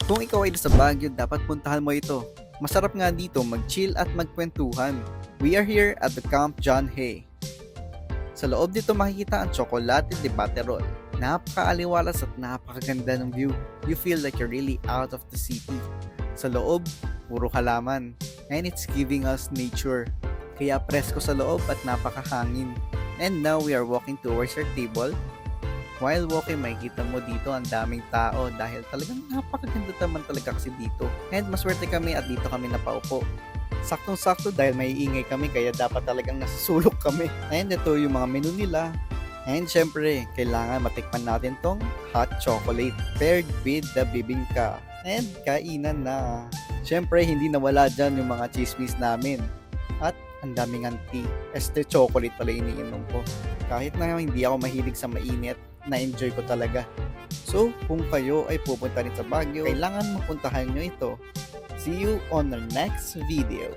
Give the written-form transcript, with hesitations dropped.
Kung ikaw ay nasa Baguio, dapat puntahan mo ito. Masarap nga dito mag-chill at magkwentuhan. We are here at the Camp John Hay. Sa loob dito makikita ang Chocolate de Baterol. Napakaaliwalas at napakaganda ng view. You feel like you're really out of the city. Sa loob, puro halaman. And it's giving us nature. Kaya presko sa loob at napakahangin. And now we are walking towards our table. While walking, makikita mo dito ang daming tao dahil talagang napakaganda naman talaga kasi dito. And maswerte kami at dito kami napaupo. Saktong-sakto dahil may iingay kami kaya dapat talagang nasusulok kami. And ito yung mga menu nila. And syempre, kailangan matikman natin tong hot chocolate paired with the bibingka. And kainan na. Syempre, hindi nawala dyan yung mga chismis namin. At ang daming tea. Este chocolate pala iniinom ko. Kahit na hindi ako mahilig sa mainit, na-enjoy ko talaga. So, kung kayo ay pupunta rin sa Baguio, kailangan mapuntahan nyo ito. See you on the next video.